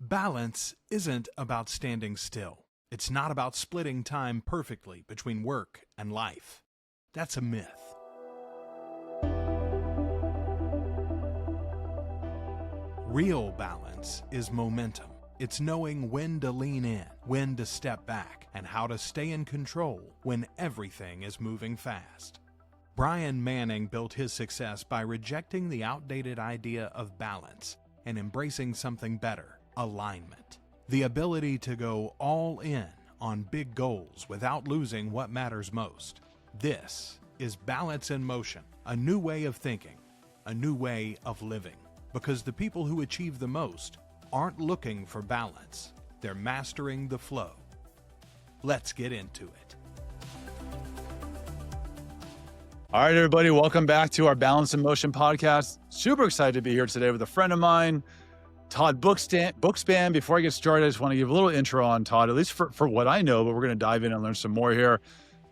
Balance isn't about standing still. It's not about splitting time perfectly between work and life. That's a myth. Real balance is momentum. It's knowing when to lean in, when to step back, and how to stay in control when everything is moving fast. Brian Manning built his success by rejecting the outdated idea of balance and embracing something better. Alignment. The ability to go all in on big goals without losing what matters most. This is Balance in Motion, a new way of thinking, a new way of living. Because the people who achieve the most aren't looking for balance. They're mastering the flow. Let's get into it. All right, everybody, welcome back to our Balance in Motion podcast. Super excited to be here today with a friend of mine, Todd Bookspan. Before I get started, I just want to give a little intro on Todd, at least for what I know, but we're going to dive in and learn some more here.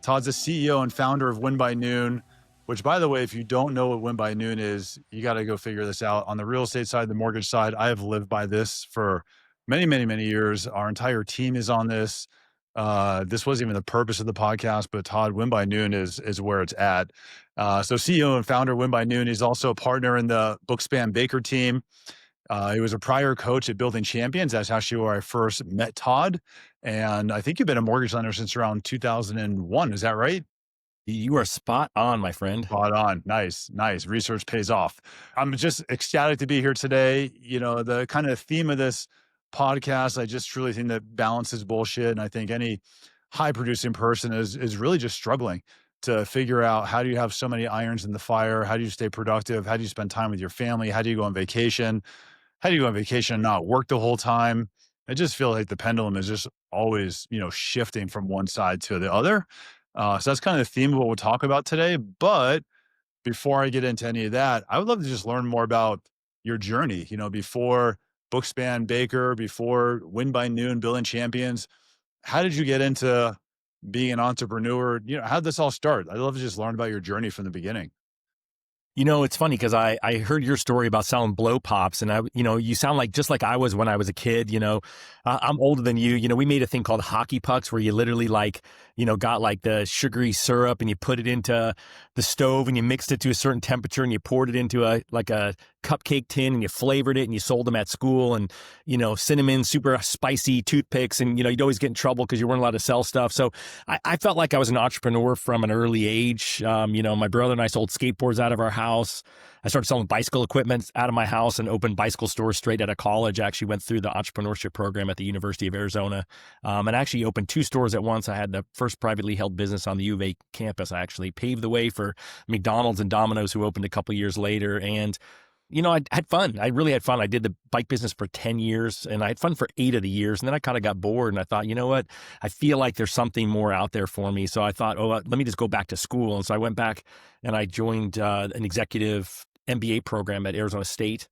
Todd's the CEO and founder of Win by Noon, which, by the way, if you don't know what Win by Noon is, you got to go figure this out. On the real estate side, the mortgage side, I have lived by this for many, many, many years. Our entire team is on this. This wasn't even the purpose of the podcast, but Todd, Win by Noon is where it's at. So CEO and founder of Win by Noon. He's also a partner in the Bookspan Baker team. He was a prior coach at Building Champions. That's actually where I first met Todd. And I think you've been a mortgage lender since around 2001. Is that right? You are spot on, my friend. Spot on. Nice. Research pays off. I'm just ecstatic to be here today. You know, the kind of theme of this podcast, I just truly think that balance is bullshit. And I think any high producing person is really just struggling to figure out, how do you have so many irons in the fire? How do you stay productive? How do you spend time with your family? How do you go on vacation? How do you go on vacation and not work the whole time? I just feel like the pendulum is just always, shifting from one side to the other. So that's kind of the theme of what we'll talk about today. But before I get into any of that, I would love to just learn more about your journey, before Bookspan Baker, before Win by Noon, Building Champions. How did you get into being an entrepreneur? How did this all start? I'd love to just learn about your journey from the beginning. It's funny because I heard your story about selling blow pops, and you sound like just like I was when I was a kid. I'm older than you. We made a thing called hockey pucks where you literally got like the sugary syrup and you put it into the stove and you mixed it to a certain temperature and you poured it into a cupcake tin and you flavored it and you sold them at school, and cinnamon, super spicy toothpicks, and you'd always get in trouble because you weren't allowed to sell stuff. So I felt like I was an entrepreneur from an early age. My brother and I sold skateboards out of our house. I started selling bicycle equipment out of my house and opened bicycle stores straight out of college. I actually went through the entrepreneurship program at the University of Arizona, and actually opened 2 stores at once. I had the first privately held business on the U of A campus. I actually paved the way for McDonald's and Domino's, who opened a couple years later. And I had fun. I really had fun. I did the bike business for 10 years and I had fun for 8 of the years. And then I kind of got bored and I thought, you know what? I feel like there's something more out there for me. So I thought, let me just go back to school. And so I went back and I joined an executive MBA program at Arizona State.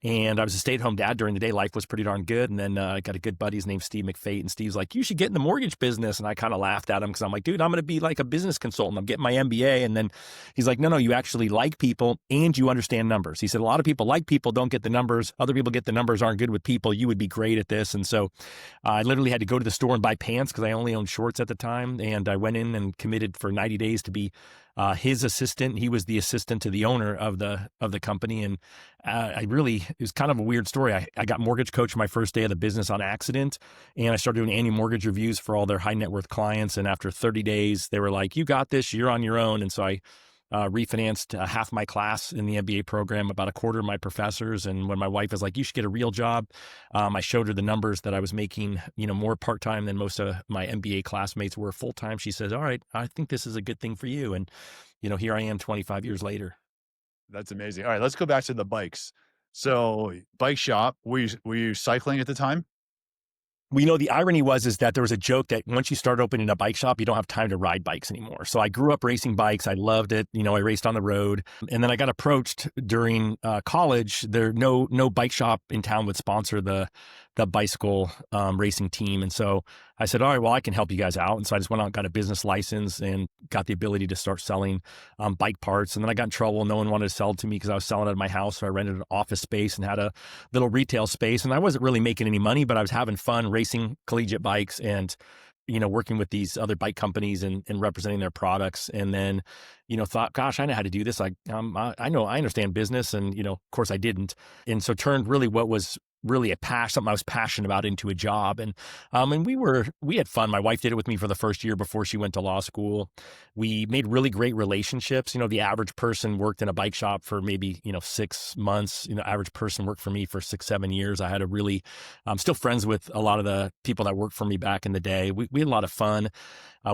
And I was a stay-at-home dad during the day. Life was pretty darn good. And then I got a good buddy. His name's Steve McFate. And Steve's like, you should get in the mortgage business. And I kind of laughed at him because I'm like, dude, I'm going to be like a business consultant. I'm getting my MBA. And then he's like, no, you actually like people and you understand numbers. He said, a lot of people like people, don't get the numbers. Other people get the numbers, aren't good with people. You would be great at this. And so I literally had to go to the store and buy pants because I only owned shorts at the time. And I went in and committed for 90 days to be his assistant. He was the assistant to the owner of the company. And it was kind of a weird story. I got mortgage coach my first day of the business on accident. And I started doing annual mortgage reviews for all their high net worth clients. And after 30 days, they were like, you got this, you're on your own. And so I refinanced half my class in the MBA program, about a quarter of my professors. And when my wife was like, you should get a real job, I showed her the numbers that I was making, more part-time than most of my MBA classmates were full-time. She says, all right, I think this is a good thing for you. And, here I am 25 years later. That's amazing. All right, let's go back to the bikes. So bike shop, were you cycling at the time? Well, the irony is that there was a joke that once you start opening a bike shop, you don't have time to ride bikes anymore. So I grew up racing bikes. I loved it. I raced on the road. And then I got approached during college. No bike shop in town would sponsor the the bicycle racing team. And so I said, all right, well, I can help you guys out. And so I just went out and got a business license and got the ability to start selling bike parts. And then I got in trouble. No one wanted to sell to me because I was selling out of my house. So I rented an office space and had a little retail space. And I wasn't really making any money, but I was having fun racing collegiate bikes and working with these other bike companies and representing their products. And then, thought, gosh, I know how to do this. I know, I understand business. And, of course I didn't. And so turned really what was really something I was passionate about into a job. And we had fun. My wife did it with me for the first year before she went to law school. We made really great relationships. The average person worked in a bike shop for maybe, 6 months. Average person worked for me for 6-7 years. I had I'm still friends with a lot of the people that worked for me back in the day. We had a lot of fun.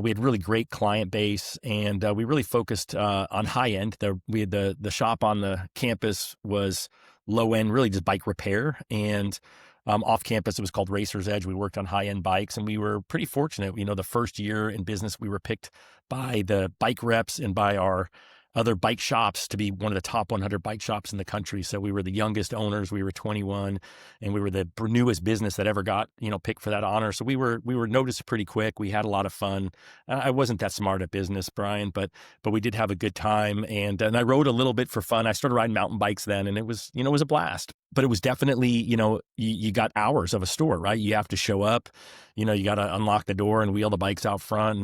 We had really great client base, and we really focused on high end. We had the shop on the campus was low end, really just bike repair. And off campus, it was called Racer's Edge. We worked on high end bikes, and we were pretty fortunate. The first year in business, we were picked by the bike reps and by our other bike shops to be one of the top 100 bike shops in the country. So we were the youngest owners. We were 21, and we were the newest business that ever got, picked for that honor. So we were noticed pretty quick. We had a lot of fun. I wasn't that smart at business, Brian, but we did have a good time. And I rode a little bit for fun. I started riding mountain bikes then, and it was a blast. But it was definitely, you got hours of a store, right? You have to show up, you got to unlock the door and wheel the bikes out front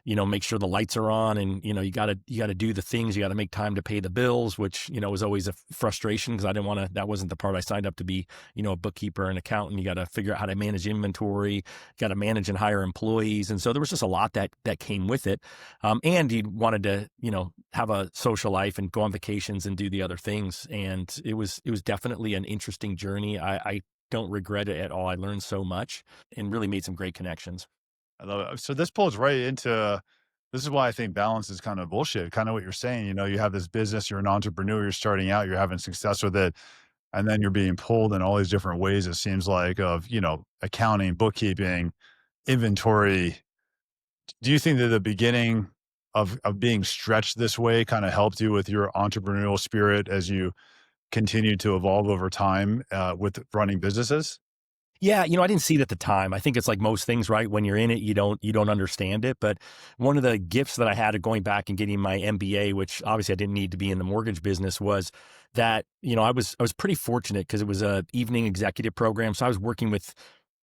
and, make sure the lights are on. And, you got to do the things. You got to make time to pay the bills, which, was always a frustration because I didn't want to, that wasn't the part I signed up to be, a bookkeeper and accountant. You got to figure out how to manage inventory, got to manage and hire employees. And so there was just a lot that came with it. And you wanted to, have a social life and go on vacations and do the other things. And it was definitely an interesting journey. I don't regret it at all. I learned so much and really made some great connections. I love it. So this pulls right into, this is why I think balance is kind of bullshit. Kind of what you're saying, you have this business, you're an entrepreneur, you're starting out, you're having success with it. And then you're being pulled in all these different ways, it seems like, of, accounting, bookkeeping, inventory. Do you think that the beginning of being stretched this way kind of helped you with your entrepreneurial spirit as you continue to evolve over time with running businesses? Yeah, I didn't see it at the time. I think it's like most things, right? When you're in it, you don't understand it. But one of the gifts that I had of going back and getting my MBA, which obviously I didn't need to be in the mortgage business, was that, I was pretty fortunate because it was a evening executive program. So I was working with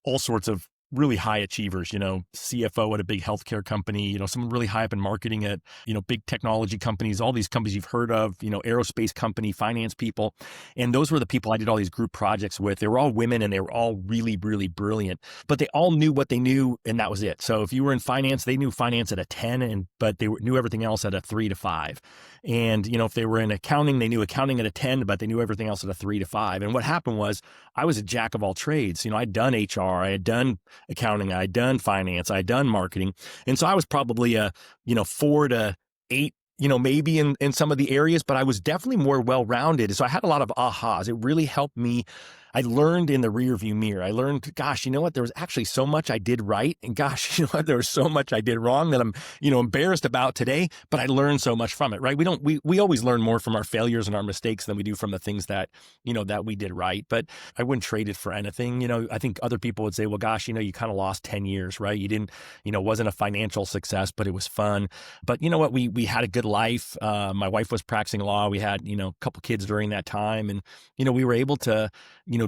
all sorts of really high achievers, CFO at a big healthcare company, someone really high up in marketing at, big technology companies, all these companies you've heard of, aerospace company, finance people. And those were the people I did all these group projects with. They were all women and they were all really, really brilliant, but they all knew what they knew. And that was it. So if you were in finance, they knew finance at a 10, but they knew everything else at a 3 to 5. And, if they were in accounting, they knew accounting at a 10, but they knew everything else at a 3 to 5. And what happened was I was a jack of all trades. I'd done HR, I had done accounting, I had done finance, I had done marketing. And so I was probably a, 4 to 8, maybe in some of the areas, but I was definitely more well-rounded. So I had a lot of ahas. It really helped me. I learned in the rearview mirror. I learned, gosh, you know what? There was actually so much I did right. And gosh, you know what? There was so much I did wrong that I'm, embarrassed about today, but I learned so much from it, right? We always learn more from our failures and our mistakes than we do from the things that, that we did right. But I wouldn't trade it for anything. I think other people would say, well, gosh, you kind of lost 10 years, right? You didn't, wasn't a financial success, but it was fun. But you know what? We had a good life. My wife was practicing law. We had, a couple kids during that time. And, we were able to,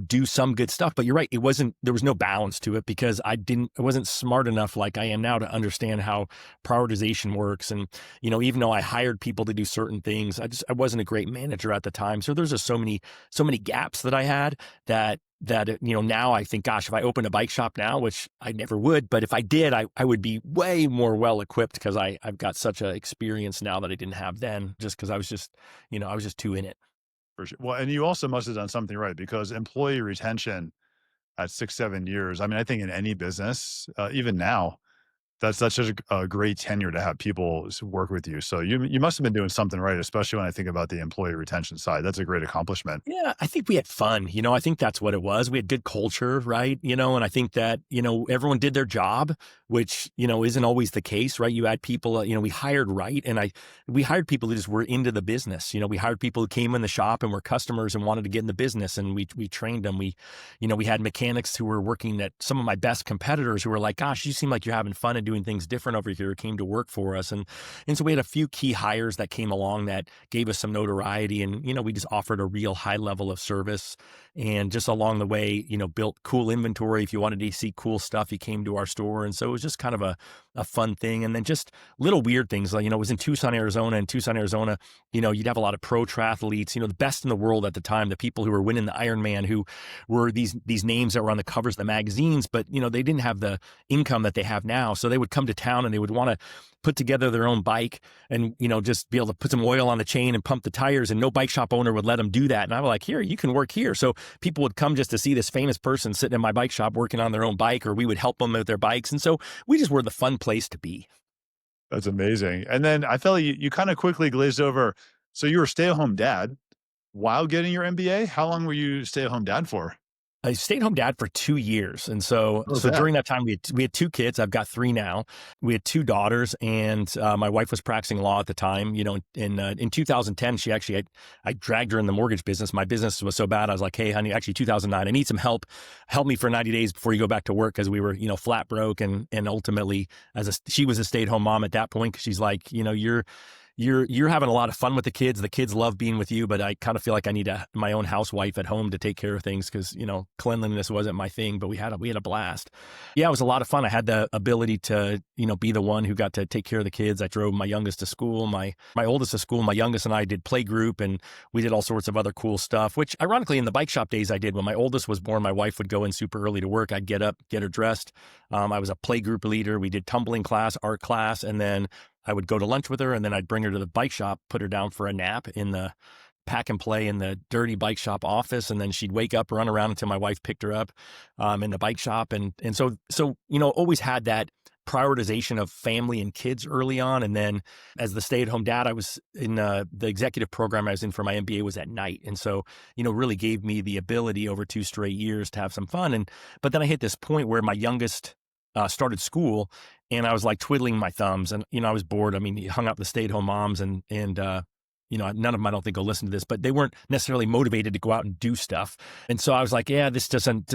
do some good stuff, but you're right. There was no balance to it because I wasn't smart enough like I am now to understand how prioritization works. And, even though I hired people to do certain things, I wasn't a great manager at the time. So there's just so many gaps that I had that, now I think, gosh, if I opened a bike shop now, which I never would, but if I did, I would be way more well-equipped because I've got such an experience now that I didn't have then, just because I was just too in it. For sure. Well, and you also must have done something right because employee retention at 6-7 years. I mean, I think in any business, even now, that's such a great tenure to have people work with you. So you must have been doing something right, especially when I think about the employee retention side. That's a great accomplishment. Yeah, I think we had fun. I think that's what it was. We had good culture, right? And I think that, everyone did their job. which, isn't always the case, right? You had people, we hired right. And we hired people who just were into the business. We hired people who came in the shop and were customers and wanted to get in the business. And we trained them. We had mechanics who were working at some of my best competitors who were like, gosh, you seem like you're having fun and doing things different over here, came to work for us. And so we had a few key hires that came along that gave us some notoriety. And, we just offered a real high level of service. And just along the way, built cool inventory. If you wanted to see cool stuff, you came to our store. And so it was just kind of a fun thing. And then just little weird things like, it was in Tucson, Arizona. And Tucson, Arizona, you'd have a lot of pro triathletes, the best in the world at the time, the people who were winning the Ironman, who were these names that were on the covers of the magazines, but, they didn't have the income that they have now. So they would come to town and they would want to put together their own bike and, just be able to put some oil on the chain and pump the tires, and no bike shop owner would let them do that. And I was like, here, you can work here. So people would come just to see this famous person sitting in my bike shop working on their own bike, or we would help them with their bikes. And so we just were the fun place to be. That's amazing. And then I felt you kind of quickly glazed over. So you were a stay-at-home dad while getting your MBA. How long were you stay-at-home dad for? I stayed home dad for 2 years. And so during that time, we had 2 kids. I've got 3 now. We had 2 daughters, and my wife was practicing law at the time. In 2010, I dragged her in the mortgage business. My business was so bad. I was like, hey, honey, actually 2009, I need some help. Help me for 90 days before you go back to work. Cause we were, flat broke. And ultimately she was a stay-at-home mom at that point. Cause she's like, you're having a lot of fun with the kids. The kids love being with you, but I kind of feel like I need my own housewife at home to take care of things because, cleanliness wasn't my thing, but we had a blast. Yeah, it was a lot of fun. I had the ability to, be the one who got to take care of the kids. I drove my youngest to school, my oldest to school. My youngest and I did play group, and we did all sorts of other cool stuff, which ironically in the bike shop days I did. When my oldest was born, my wife would go in super early to work. I'd get up, get her dressed. I was a play group leader. We did tumbling class, art class, and then I would go to lunch with her, and then I'd bring her to the bike shop, put her down for a nap in the pack and play in the dirty bike shop office. And then she'd wake up, run around until my wife picked her up in the bike shop. And so, always had that prioritization of family and kids early on. And then as the stay-at-home dad, I was in the executive program I was in for my MBA was at night. And so, really gave me the ability over 2 straight years to have some fun. But then I hit this point where my youngest started school, and I was like twiddling my thumbs, and, I was bored. I mean, he hung up the stay-at-home moms and none of them, I don't think, will listen to this, but they weren't necessarily motivated to go out and do stuff. And so I was like, yeah, this doesn't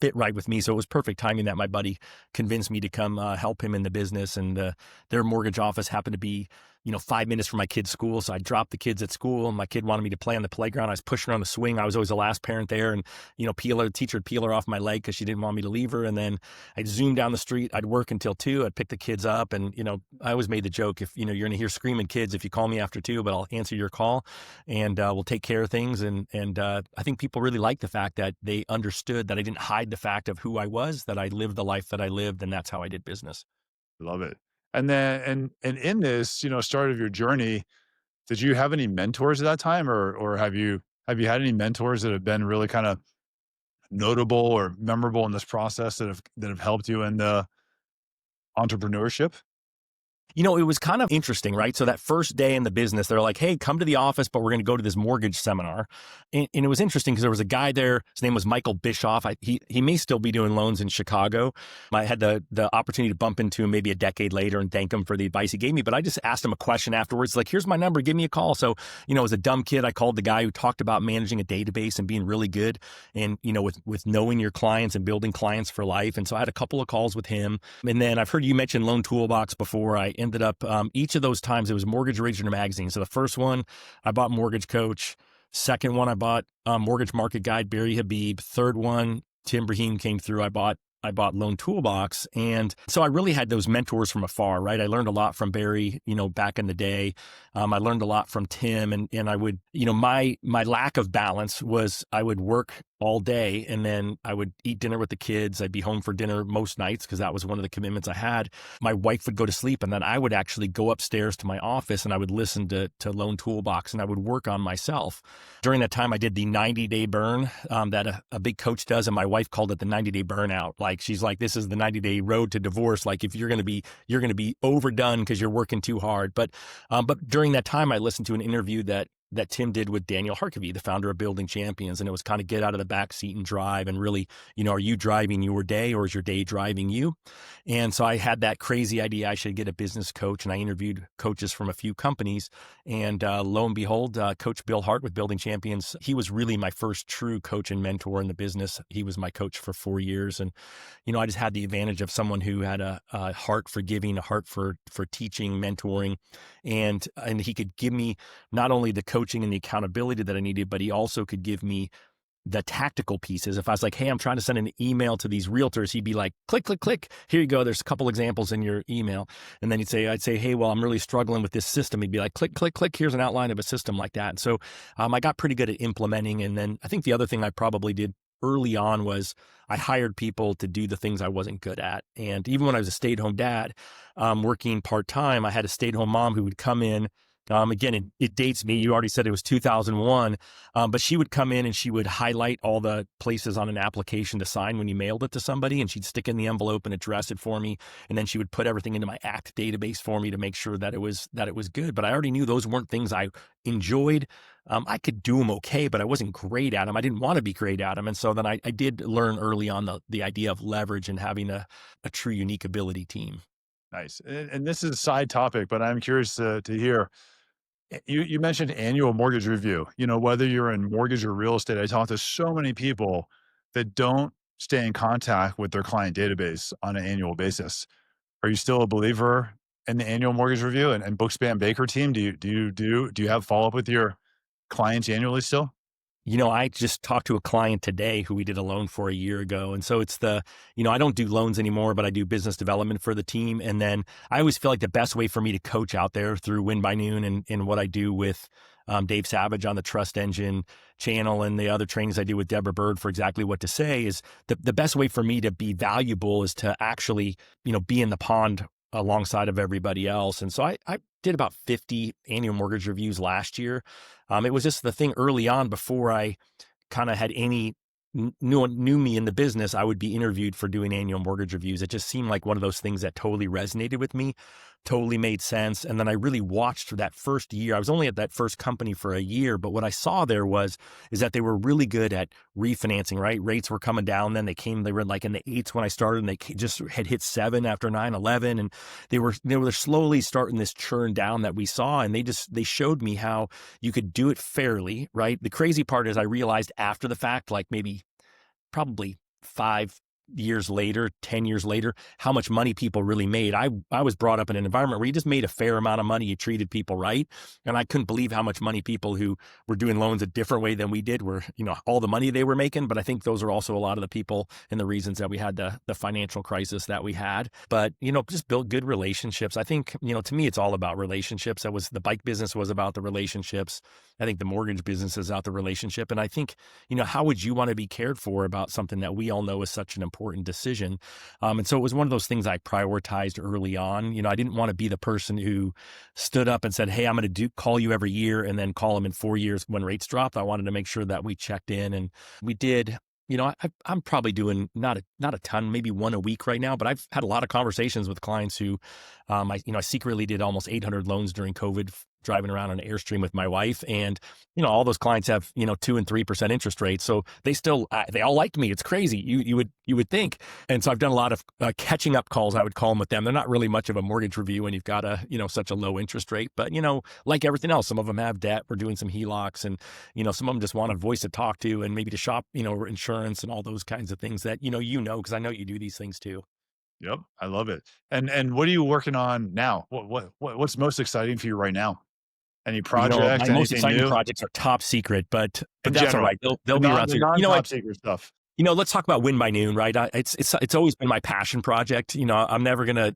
fit right with me. So it was perfect timing that my buddy convinced me to come help him in the business. And their mortgage office happened to be, 5 minutes from my kid's school. So I dropped the kids at school, and my kid wanted me to play on the playground. I was pushing her on the swing. I was always the last parent there. And, the teacher would peel her off my leg because she didn't want me to leave her. And then I'd zoom down the street. I'd work until 2. I'd pick the kids up. And, I always made the joke, if, you're going to hear screaming kids, if you call me after 2, but I'll answer your call, and we'll take care of things. And I think people really liked the fact that they understood that I didn't hide the fact of who I was, that I lived the life that I lived. And that's how I did business. Love it. And then, and in this, start of your journey, did you have any mentors at that time, or have you had any mentors that have been really kind of notable or memorable in this process that have helped you in the entrepreneurship? It was kind of interesting, right? So that first day in the business, they're like, hey, come to the office, but we're going to go to this mortgage seminar. And it was interesting because there was a guy there. His name was Michael Bischoff. He may still be doing loans in Chicago. I had the opportunity to bump into him maybe a decade later and thank him for the advice he gave me. But I just asked him a question afterwards, like, here's my number, give me a call. So, as a dumb kid, I called the guy who talked about managing a database and being really good and, with knowing your clients and building clients for life. And so I had a couple of calls with him. And then I've heard you mention Loan Toolbox before. I ended up, each of those times, it was Mortgage Originator magazine. So the first one, I bought Mortgage Coach. Second one, I bought Mortgage Market Guide, Barry Habib. Third one, Tim Brahim came through. I bought Loan Toolbox. And so I really had those mentors from afar, right? I learned a lot from Barry, back in the day. I learned a lot from Tim, and I would, my lack of balance was I would work all day, and then I would eat dinner with the kids. I'd be home for dinner most nights because that was one of the commitments I had. My wife would go to sleep, and then I would actually go upstairs to my office, and I would listen to Loan Toolbox, and I would work on myself. During that time, I did the 90-day burn that a big coach does, and my wife called it the 90-day burnout. Like, she's like, this is the 90-day road to divorce. Like, if you're going to be overdone because you're working too hard. But during that time, I listened to an interview that that Tim did with Daniel Harkavy, the founder of Building Champions. And it was kind of get out of the back seat and drive and really, are you driving your day or is your day driving you? And so I had that crazy idea I should get a business coach, and I interviewed coaches from a few companies. And lo and behold, Coach Bill Hart with Building Champions, he was really my first true coach and mentor in the business. He was my coach for 4 years. And, I just had the advantage of someone who had a heart for giving, a heart for teaching, mentoring. And he could give me not only the coaching and the accountability that I needed, but he also could give me the tactical pieces. If I was like, hey, I'm trying to send an email to these realtors, he'd be like, click, click, click. Here you go. There's a couple examples in your email. And then I'd say, hey, well, I'm really struggling with this system. He'd be like, click, click, click. Here's an outline of a system like that. And so I got pretty good at implementing. And then I think the other thing I probably did early on was I hired people to do the things I wasn't good at. And even when I was a stay-at-home dad, working part-time, I had a stay-at-home mom who would come in. Again, it dates me. You already said it was 2001, but she would come in and she would highlight all the places on an application to sign when you mailed it to somebody, and she'd stick in the envelope and address it for me. And then she would put everything into my ACT database for me to make sure that it was good. But I already knew those weren't things I enjoyed. I could do them okay, but I wasn't great at them. I didn't want to be great at them. And so then I did learn early on the idea of leverage and having a true unique ability team. Nice. And this is a side topic, but I'm curious to hear. You mentioned annual mortgage review. Whether you're in mortgage or real estate, I talk to so many people that don't stay in contact with their client database on an annual basis. Are you still a believer in the annual mortgage review and Bookspan Baker team? Do you have follow up with your clients annually still? I just talked to a client today who we did a loan for a year ago. And so it's I don't do loans anymore, but I do business development for the team. And then I always feel like the best way for me to coach out there through Win by Noon and what I do with Dave Savage on the Trust Engine channel and the other trainings I do with Deborah Bird for Exactly What to Say is the best way for me to be valuable is to actually, be in the pond alongside of everybody else. And so I did about 50 annual mortgage reviews last year. It was just the thing early on before I kind of had any knew me in the business. I would be interviewed for doing annual mortgage reviews. It just seemed like one of those things that totally resonated with me, totally made sense. And then I really watched for that first year. I was only at that first company for a year, but what I saw there is that they were really good at refinancing, right? Rates were coming down. Then they were like in the 8s when I started, and they just had hit 7 after 9/11. And they were slowly starting this churn down that we saw. And they showed me how you could do it fairly, right? The crazy part is I realized after the fact, like maybe probably 5 years later, 10 years later, how much money people really made. I was brought up in an environment where you just made a fair amount of money. You treated people right. And I couldn't believe how much money people who were doing loans a different way than we did were, all the money they were making. But I think those are also a lot of the people and the reasons that we had the financial crisis that we had. But, just build good relationships. I think, to me, it's all about relationships. The bike business was about the relationships. I think the mortgage business is about the relationship. And I think, how would you want to be cared for about something that we all know is such an important decision? And so it was one of those things I prioritized early on. I didn't want to be the person who stood up and said, hey, I'm going to call you every year and then call them in 4 years when rates dropped. I wanted to make sure that we checked in, and we did. I'm probably doing not a ton, maybe one a week right now, but I've had a lot of conversations with clients who, I secretly did almost 800 loans during COVID, driving around on Airstream with my wife. And, all those clients have, 2 and 3% interest rates. So they all liked me. It's crazy. You would think. And so I've done a lot of catching up calls, I would call them, with them. They're not really much of a mortgage review when you've got such a low interest rate, but, like everything else, some of them have debt. We're doing some HELOCs, and, some of them just want a voice to talk to and maybe to shop, insurance and all those kinds of things that, because I know you do these things too. Yep. I love it. And what are you working on now? What's most exciting for you right now? Any projects? My most Anything exciting new? projects are top secret, but In that's all general, right. They'll be around soon. non-top secret stuff. Let's talk about Win by Noon, right? It's always been my passion project. I'm never gonna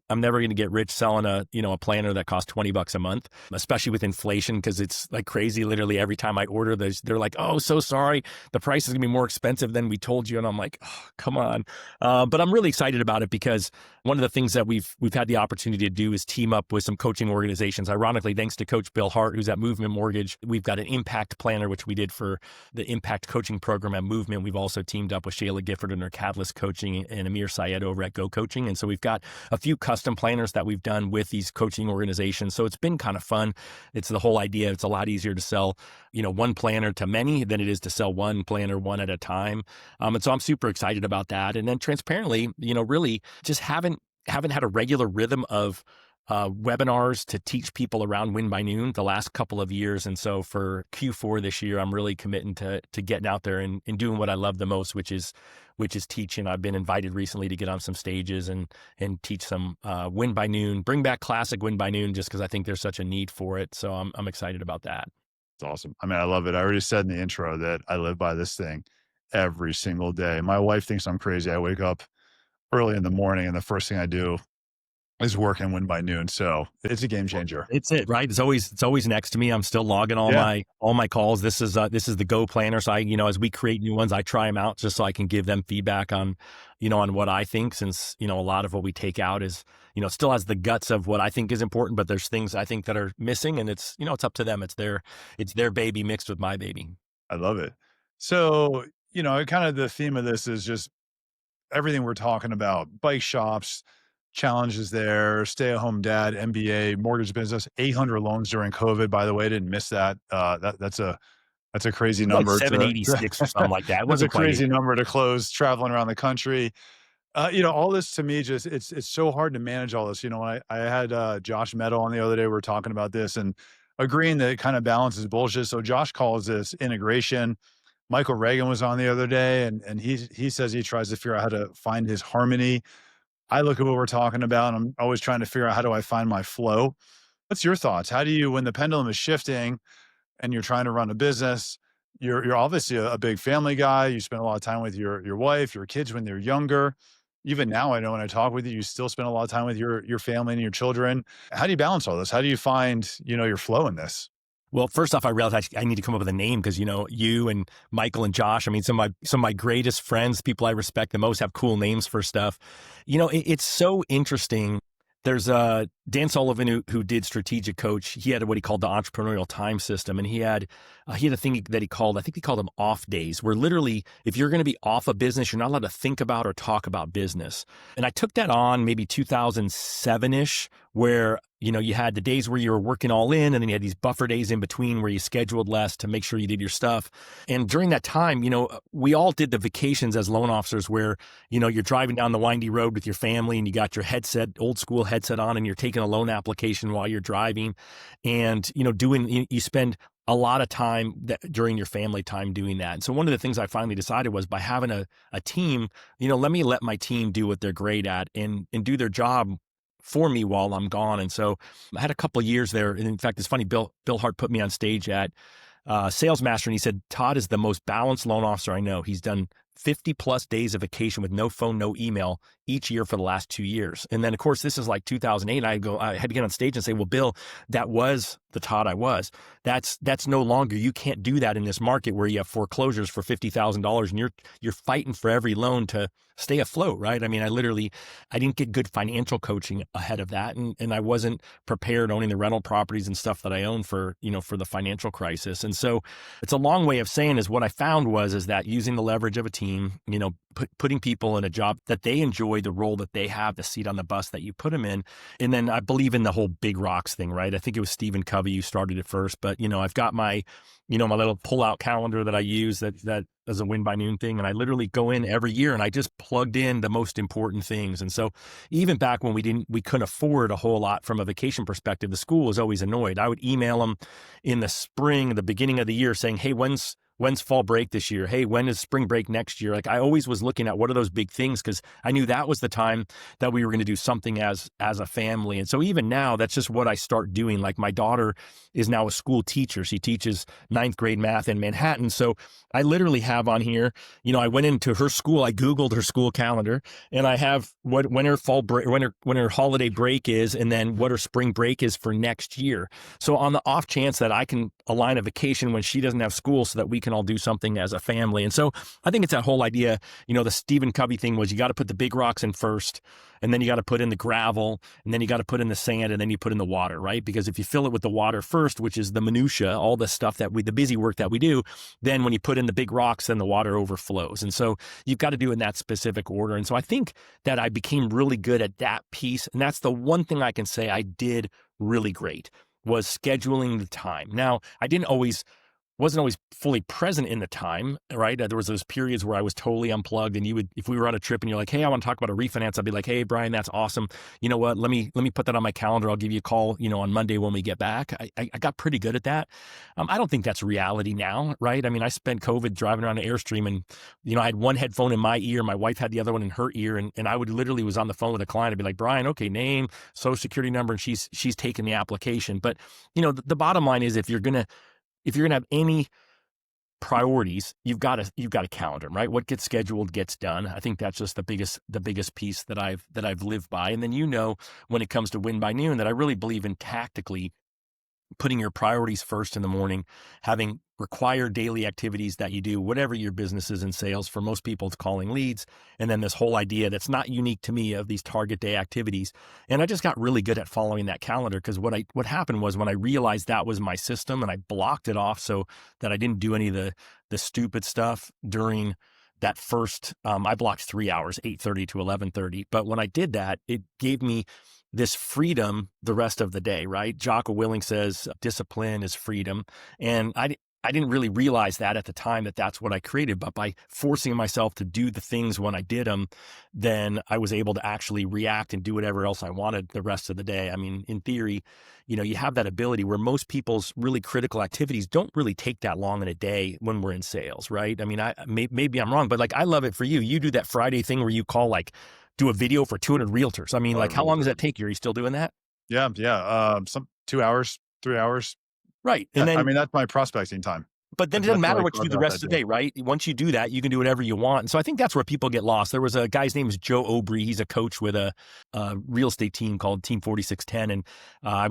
get rich selling a planner that costs $20 a month, especially with inflation, because it's like crazy. Literally every time I order, they're like, "Oh, so sorry, the price is gonna be more expensive than we told you," and I'm like, "Oh, come on." But I'm really excited about it because one of the things that we've had the opportunity to do is team up with some coaching organizations. Ironically, thanks to Coach Bill Hart, who's at Movement Mortgage, we've got an impact planner, which we did for the impact coaching program at Movement. We've also teamed up with with Shayla Gifford and her Catalyst Coaching and Amir Syed over at Go Coaching. And so we've got a few custom planners that we've done with these coaching organizations. So it's been kind of fun. It's the whole idea. It's a lot easier to sell, one planner to many than it is to sell one planner one at a time. And so I'm super excited about that. And then transparently, really just haven't had a regular rhythm of webinars to teach people around Win by Noon the last couple of years. And so for Q4 this year, I'm really committing to getting out there and doing what I love the most, which is teaching. I've been invited recently to get on some stages and teach some Win by Noon, bring back classic Win by Noon, just because I think there's such a need for it. So I'm excited about that. It's awesome. I mean, I love it. I already said in the intro that I live by this thing every single day. My wife thinks I'm crazy. I wake up early in the morning and the first thing I do is work and Win by Noon. So it's a game changer. It's it, right? It's always next to me. I'm still logging all my calls. This is the Go Planner. So as we create new ones, I try them out just so I can give them feedback on what I think, since, a lot of what we take out is, it still has the guts of what I think is important, but there's things I think that are missing, and it's, it's up to them. It's their baby mixed with my baby. I love it. So, kind of the theme of this is just everything we're talking about: bike shops, challenges there, stay-at-home dad, MBA, mortgage business, 800 loans during COVID. By the way, I didn't miss that. That's a crazy number. Like 786 or something like that. It That's a wasn't crazy number to close traveling around the country. All this to me, just it's so hard to manage all this. When I had Josh Meadow on the other day, we were talking about this and agreeing that it kind of balances bullshit. So Josh calls this integration. Michael Reagan was on the other day, and he says he tries to figure out how to find his harmony. I look at what we're talking about, and I'm always trying to figure out, how do I find my flow? What's your thoughts? How do you, when the pendulum is shifting and you're trying to run a business, you're obviously a big family guy. You spend a lot of time with your wife, your kids when they're younger. Even now, I know when I talk with you, you still spend a lot of time with your family and your children. How do you balance all this? How do you find, your flow in this? Well, first off, I realized I need to come up with a name because, you and Michael and Josh, I mean, some of my greatest friends, people I respect the most, have cool names for stuff. It's so interesting. There's Dan Sullivan who did Strategic Coach. He had what he called the entrepreneurial time system, and he had a thing that he called them off days, where literally, if you're going to be off a business, you're not allowed to think about or talk about business. And I took that on maybe 2007-ish, where you had the days where you were working all in, and then you had these buffer days in between where you scheduled less to make sure you did your stuff. And during that time, we all did the vacations as loan officers where, you're driving down the windy road with your family and you got your old school headset on, and you're taking a loan application while you're driving, and, you spend a lot of time during your family time doing that. And so one of the things I finally decided was, by having a team, let my team do what they're great at and do their job for me while I'm gone. And so I had a couple of years there. And in fact, it's funny, Bill Hart put me on stage at Sales Master, and he said, Todd is the most balanced loan officer I know. He's done 50 plus days of vacation with no phone, no email each year for the last 2 years. And then, of course, this is like 2008. I had to get on stage and say, well, Bill, that was the Todd I was. That's no longer. You can't do that in this market where you have foreclosures for $50,000 and you're fighting for every loan to stay afloat, right? I mean, I didn't get good financial coaching ahead of that. And I wasn't prepared owning the rental properties and stuff that I own for the financial crisis. And so it's a long way of saying is what I found is that using the leverage of a team, putting people in a job that they enjoy, the role that they have, the seat on the bus that you put them in. And then I believe in the whole big rocks thing, right? I think it was Stephen Covey who started it first, but I've got my little pull-out calendar that I use that as a Win by Noon thing. And I literally go in every year and I just plugged in the most important things. And so even back when we couldn't afford a whole lot from a vacation perspective, the school was always annoyed. I would email them in the spring, the beginning of the year saying, hey, when's fall break this year? Hey, when is spring break next year? Like I always was looking at what are those big things, because I knew that was the time that we were going to do something as a family. And so even now, that's just what I start doing. Like my daughter is now a school teacher. She teaches 9th grade math in Manhattan. So I literally have on here, I went into her school, I Googled her school calendar, and I have when her fall break, when her holiday break is, and then what her spring break is for next year. So on the off chance that I can align a vacation when she doesn't have school so that we can can all do something as a family. And so I think it's that whole idea, the Stephen Covey thing was you got to put the big rocks in first, and then you got to put in the gravel, and then you got to put in the sand, and then you put in the water, right? Because if you fill it with the water first, which is the minutia, all the stuff the busy work that we do, then when you put in the big rocks, then the water overflows. And so you've got to do it in that specific order. And so I think that I became really good at that piece. And that's the one thing I can say I did really great, was scheduling the time. Now, I wasn't always fully present in the time, right? There was those periods where I was totally unplugged, and if we were on a trip and you're like, hey, I want to talk about a refinance, I'd be like, hey, Brian, that's awesome. You know what? Let me put that on my calendar. I'll give you a call, on Monday when we get back. I got pretty good at that. I don't think that's reality now, right? I mean, I spent COVID driving around an Airstream, and, I had one headphone in my ear. My wife had the other one in her ear. And I would literally was on the phone with a client. I'd be like, Brian, okay, name, social security number. And she's taking the application. But, the bottom line is if you're going to have any priorities, you've got a calendar, right? What gets scheduled gets done. I think that's just the biggest piece that I've lived by. And then, when it comes to Win by Noon, that I really believe in tactically putting your priorities first in the morning, having required daily activities that you do, whatever your business is in sales. For most people, it's calling leads. And then this whole idea that's not unique to me of these target day activities. And I just got really good at following that calendar, because what happened was when I realized that was my system and I blocked it off so that I didn't do any of the stupid stuff during that first, I blocked 3 hours, 8:30 to 11:30. But when I did that, it gave me this freedom the rest of the day, right? Jocko Willink says discipline is freedom. And I didn't really realize that at the time that that's what I created, but by forcing myself to do the things when I did them, then I was able to actually react and do whatever else I wanted the rest of the day. I mean, in theory, you have that ability where most people's really critical activities don't really take that long in a day when we're in sales, right? I mean, maybe I'm wrong, but like, I love it for you. You do that Friday thing where you call, do a video for 200 realtors. I mean, how long does that take you? Are you still doing that? Yeah. Some 2 hours, 3 hours. Right. And then, that's my prospecting time. But then it doesn't matter what you do the rest of the day, right? Once you do that, you can do whatever you want. And so I think that's where people get lost. There was a guy's name is Joe Obrey. He's a coach with a real estate team called Team 4610. And I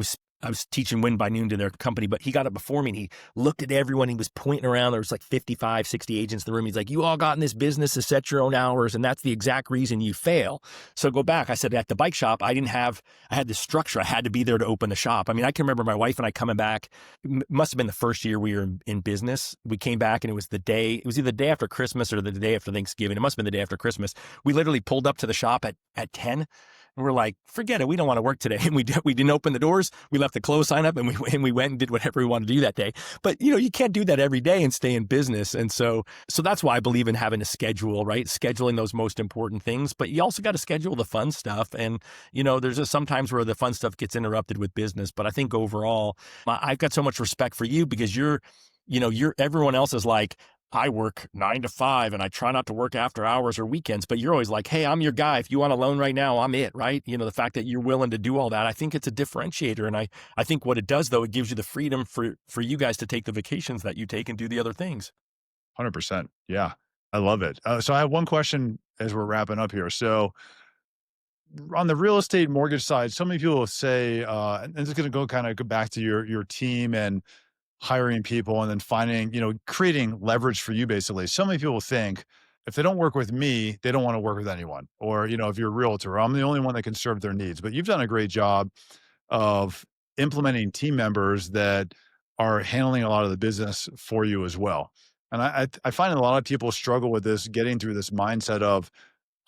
was teaching Win by Noon to their company, but he got up before me and he looked at everyone. He was pointing around. There was 55, 60 agents in the room. He's like, you all got in this business to set your own hours, and that's the exact reason you fail. So go back. I said, at the bike shop, I had this structure. I had to be there to open the shop. I mean, I can remember my wife and I coming back. It must have been the first year we were in business. We came back and it was either the day after Christmas or the day after Thanksgiving. It must have been the day after Christmas. We literally pulled up to the shop at 10. And we're like, forget it. We don't want to work today. And we didn't open the doors. We left the close sign up and we went and did whatever we wanted to do that day. But, you can't do that every day and stay in business. And so that's why I believe in having a schedule, right? Scheduling those most important things. But you also got to schedule the fun stuff. And, there's just sometimes where the fun stuff gets interrupted with business. But I think overall, I've got so much respect for you because everyone else is like, I work 9 to 5 and I try not to work after hours or weekends, but you're always like, hey, I'm your guy. If you want a loan right now, I'm it, right? The fact that you're willing to do all that, I think it's a differentiator. And I think what it does, though, it gives you the freedom for you guys to take the vacations that you take and do the other things. 100%. Yeah. I love it. So I have one question as we're wrapping up here. So on the real estate mortgage side, so many people will say, and this is going to go back to your team and hiring people and then finding, creating leverage for you basically. So many people think if they don't work with me, they don't want to work with anyone. Or, if you're a realtor, I'm the only one that can serve their needs. But you've done a great job of implementing team members that are handling a lot of the business for you as well. And I find a lot of people struggle with this, getting through this mindset of,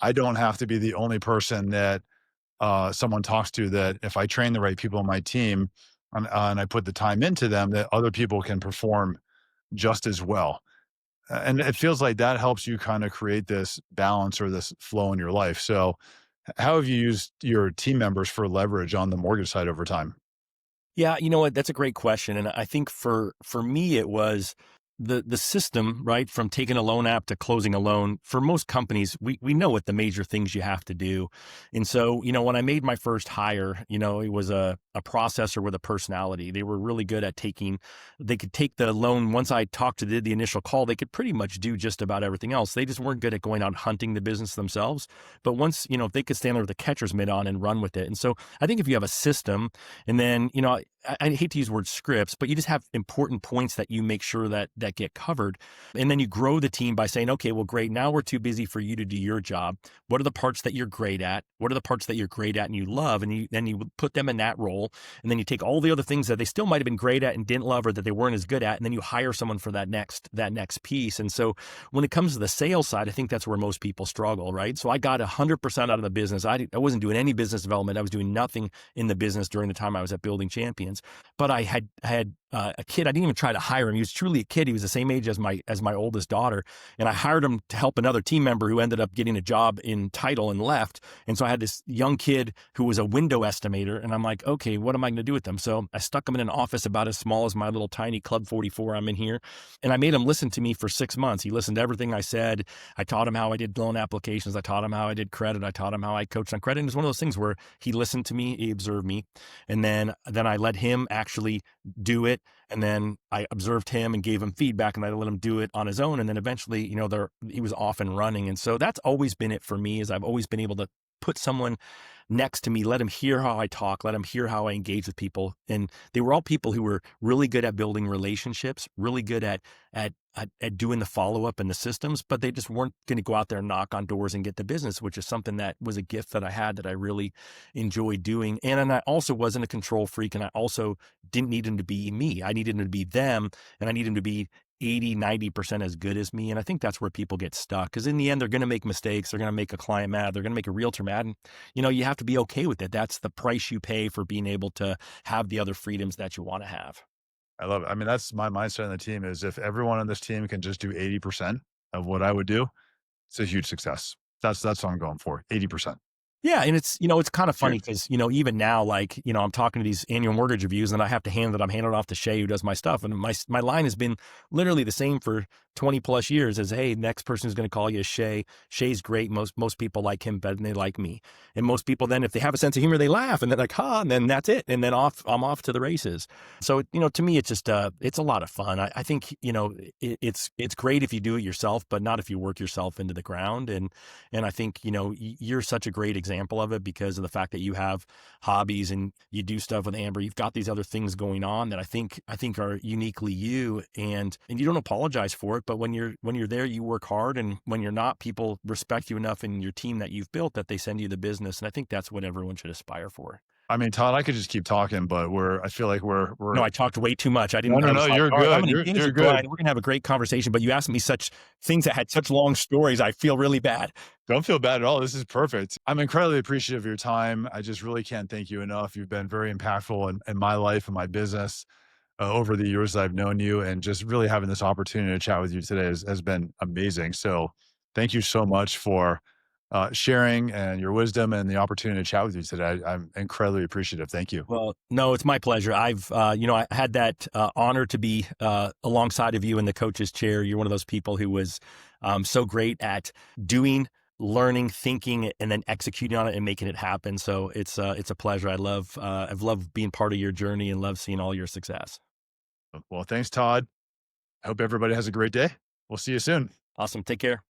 I don't have to be the only person that someone talks to, that if I train the right people on my team, and I put the time into them, that other people can perform just as well. And it feels like that helps you kind of create this balance or this flow in your life. So how have you used your team members for leverage on the mortgage side over time? Yeah, you know what? That's a great question. And I think for me, it was the system, right? From taking a loan app to closing a loan. For most companies, we know what the major things you have to do. And so, when I made my first hire, it was a a processor with a personality. They were really good at they could take the loan. Once I talked to the initial call, they could pretty much do just about everything else. They just weren't good at going out hunting the business themselves. But once, if they could stand there with the catcher's mitt on and run with it. And so I think if you have a system, and then, I hate to use the word scripts, but you just have important points that you make sure that get covered. And then you grow the team by saying, okay, well, great. Now we're too busy for you to do your job. What are the parts that you're great at? What are the parts that you're great at and you love? And then you put them in that role. And then you take all the other things that they still might have been great at and didn't love, or that they weren't as good at. And then you hire someone for that next piece. And so when it comes to the sales side, I think that's where most people struggle, right? So I got 100% out of the business. I wasn't doing any business development. I was doing nothing in the business during the time I was at Building Champions. But I had a kid. I didn't even try to hire him. He was truly a kid. He was the same age as my oldest daughter. And I hired him to help another team member who ended up getting a job in title and left. And so I had this young kid who was a window estimator. And I'm like, okay, what am I going to do with them? So I stuck him in an office about as small as my little tiny Club 44 I'm in here. And I made him listen to me for 6 months. He listened to everything I said. I taught him how I did loan applications. I taught him how I did credit. I taught him how I coached on credit. And it's one of those things where he listened to me, he observed me. And then I let him actually do it. And then I observed him and gave him feedback, and I let him do it on his own. And then eventually, he was off and running. And so that's always been it for me, is I've always been able to put someone next to me, let them hear how I talk, let them hear how I engage with people. And they were all people who were really good at building relationships, really good at doing the follow-up and the systems, but they just weren't going to go out there and knock on doors and get the business, which is something that was a gift that I had that I really enjoyed doing. And I also wasn't a control freak, and I also didn't need them to be me. I needed them to be them, and I needed them to be 80, 90% as good as me. And I think that's where people get stuck, because in the end, they're going to make mistakes. They're going to make a client mad. They're going to make a realtor mad. And, you have to be okay with it. That's the price you pay for being able to have the other freedoms that you want to have. I love it. I mean, that's my mindset on the team, is if everyone on this team can just do 80% of what I would do, it's a huge success. That's what I'm going for, 80%. Yeah. And it's kind of funny because, even now, I'm talking to these annual mortgage reviews, and I have to I'm handing it off to Shay, who does my stuff. And my line has been literally the same for 20 plus years, as, hey, next person who's going to call you is Shay. Shay's great. Most people like him better than they like me. And most people then, if they have a sense of humor, they laugh, and they're like, and then that's it. And then I'm off to the races. So, to me, it's just, it's a lot of fun. I think, it's great if you do it yourself, but not if you work yourself into the ground. And I think, you're such a great example of it, because of the fact that you have hobbies and you do stuff with Amber. You've got these other things going on that I think are uniquely you, and you don't apologize for it. But when you're there, you work hard, and when you're not, people respect you enough in your team that you've built that they send you the business. And I think that's what everyone should aspire for. I mean, Todd, I could just keep talking, but I feel like we're. No, I talked way too much. I didn't. No, you're good. You're good. We're going to have a great conversation, but you asked me such things that had such long stories. I feel really bad. Don't feel bad at all. This is perfect. I'm incredibly appreciative of your time. I just really can't thank you enough. You've been very impactful in my life and my business over the years I've known you, and just really having this opportunity to chat with you today has been amazing. So thank you so much for sharing and your wisdom and the opportunity to chat with you today. I'm incredibly appreciative. Thank you. Well, no, it's my pleasure. I've, I had that honor to be alongside of you in the coach's chair. You're one of those people who was so great at doing, learning, thinking, and then executing on it and making it happen. So it's a pleasure. I've loved being part of your journey and love seeing all your success. Well, thanks, Todd. I hope everybody has a great day. We'll see you soon. Awesome. Take care.